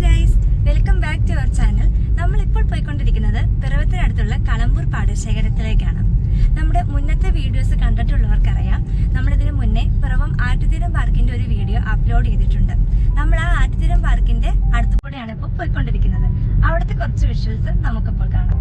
Guys, welcome back to our channel. നമ്മളിപ്പോൾ പോയിക്കൊണ്ടിരിക്കുന്നത് പിറവത്തിനടുത്തുള്ള കളമ്പൂർ പാടശേഖരത്തിലേക്കാണ്. നമ്മുടെ മുന്നത്തെ വീഡിയോസ് കണ്ടിട്ടുള്ളവർക്കറിയാം, നമ്മളിതിനു മുന്നേ പിറവം ആറ്റുതീരം പാർക്കിന്റെ ഒരു വീഡിയോ അപ്ലോഡ് ചെയ്തിട്ടുണ്ട്. നമ്മൾ ആ ആറ്റുതീരം പാർക്കിന്റെ അടുത്തുകൂടെയാണ് ഇപ്പോൾ പോയിക്കൊണ്ടിരിക്കുന്നത്. അവിടുത്തെ കുറച്ച് വിഷ്വൽസ് നമുക്കിപ്പോൾ കാണാം.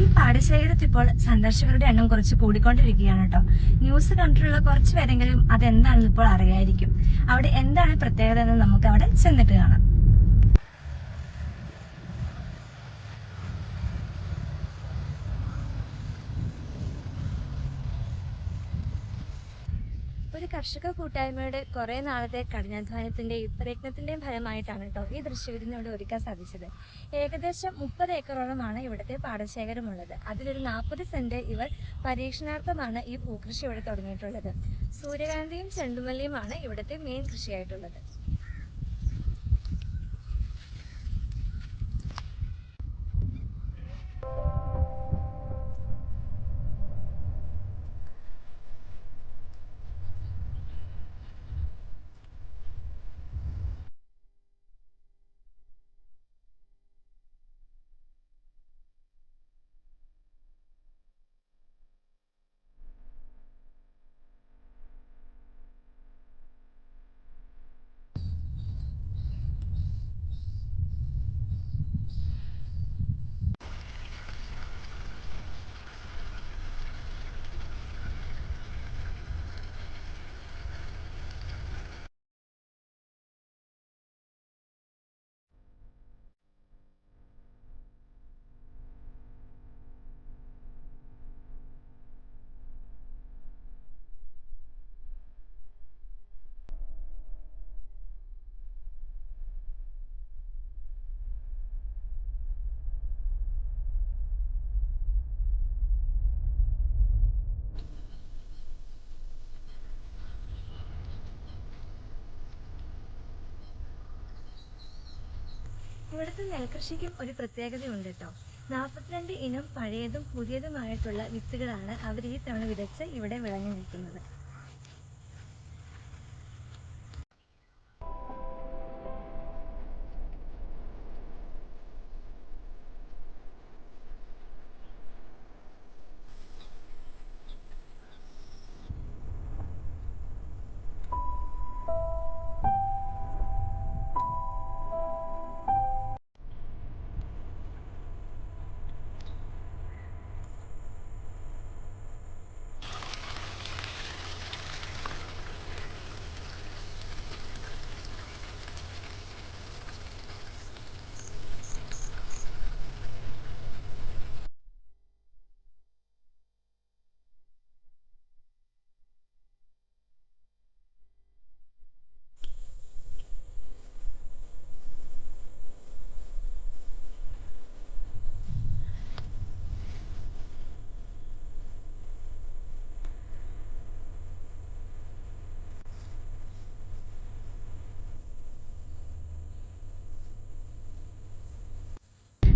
ഈ പാടശേഖരത്തിൽ ഇപ്പോൾ സന്ദർശകരുടെ എണ്ണം കുറച്ച് കൂടിക്കൊണ്ടിരിക്കുകയാണ് കേട്ടോ. ന്യൂസ് കണ്ടിട്ടുള്ള കുറച്ച് പേരെങ്കിലും അതെന്താണെന്ന് ഇപ്പോൾ അറിയായിരിക്കും. അവിടെ എന്താണ് പ്രത്യേകത എന്ന് നമുക്ക് അവിടെ ചെന്നിട്ട് കാണാം. ഒരു കർഷക കൂട്ടായ്മയുടെ കുറെ നാളത്തെ കഠിനാധ്വാനത്തിന്റെയും പ്രയത്നത്തിന്റെയും ഫലമായിട്ടാണ് കേട്ടോ ഈ ദൃശ്യവിരുന്ന് ഇവിടെ ഒരുക്കാൻ സാധിച്ചത്. ഏകദേശം 30 ഏക്കറോളമാണ് ഇവിടുത്തെ പാടശേഖരമുള്ളത്. അതിലൊരു 40 സെന്റ് ഇവർ പരീക്ഷണാർത്ഥമാണ് ഈ പൂക്കൃഷി ഇവിടെ തുടങ്ങിയിട്ടുള്ളത്. സൂര്യകാന്തിയും ചെണ്ടുമല്ലിയുമാണ് ഇവിടുത്തെ മെയിൻ കൃഷിയായിട്ടുള്ളത്. ഇവിടുത്തെ നെൽകൃഷിക്കും ഒരു പ്രത്യേകതയുണ്ട് കേട്ടോ. 42 ഇനം പഴയതും പുതിയതുമായിട്ടുള്ള വിത്തുകളാണ് അവർ ഈ തവണ വിതച്ച് ഇവിടെ വിളഞ്ഞു നിൽക്കുന്നത്.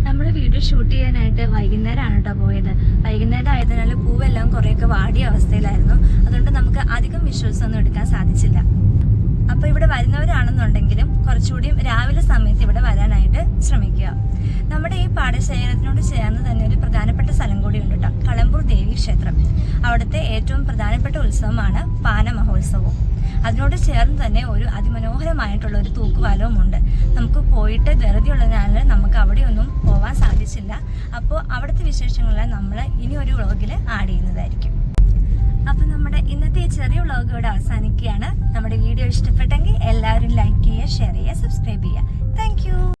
നമ്മൾ വീഡിയോ ഷൂട്ട് ചെയ്യാനായിട്ട് വൈകുന്നേരമാണ് കേട്ടോ പോയത്. വൈകുന്നേരം ആയതിനാൽ പൂവെല്ലാം കുറേയൊക്കെ വാടിയ അവസ്ഥയിലായിരുന്നു. അതുകൊണ്ട് നമുക്ക് അധികം വിഷ്വൽസ് ഒന്നും എടുക്കാൻ സാധിച്ചില്ല. അപ്പോൾ ഇവിടെ വരുന്നവരാണെന്നുണ്ടെങ്കിലും കുറച്ചുകൂടിയും രാവിലെ സമയത്ത് ഇവിടെ വരാനായിട്ട് ശ്രമിക്കുക. നമ്മുടെ ഈ പാടശേഖരത്തിനോട് ചേർന്ന് തന്നെ ഒരു പ്രധാനപ്പെട്ട സ്ഥലം കൂടി ഉണ്ട് കേട്ടോ, കളമ്പൂർ ദേവി ക്ഷേത്രം. അവിടുത്തെ ഏറ്റവും പ്രധാനപ്പെട്ട ഉത്സവമാണ് പാന മഹോത്സവവും. അതിനോട് ചേർന്ന് തന്നെ ഒരു അതിമനോഹരമായിട്ടുള്ള ഒരു തൂക്കുപാലവും ഉണ്ട്. നമുക്ക് പോയിട്ട് ധൃതിയുള്ളതിനാൽ നമുക്ക് അവിടെയൊന്നും പോവാൻ സാധിച്ചില്ല. അപ്പോൾ അവിടുത്തെ വിശേഷങ്ങളെല്ലാം നമ്മൾ ഇനി ഒരു വ്ളോഗിൽ ആഡ് ചെയ്യുന്നതായിരിക്കും. അപ്പോൾ നമ്മുടെ ഇന്നത്തെ ഈ ചെറിയ വ്ളോഗ് ഇവിടെ അവസാനിക്കുകയാണ്. നമ്മുടെ വീഡിയോ ഇഷ്ടപ്പെട്ടെങ്കിൽ എല്ലാവരും ലൈക്ക് ചെയ്യുക, ഷെയർ ചെയ്യുക, സബ്സ്ക്രൈബ് ചെയ്യുക. താങ്ക്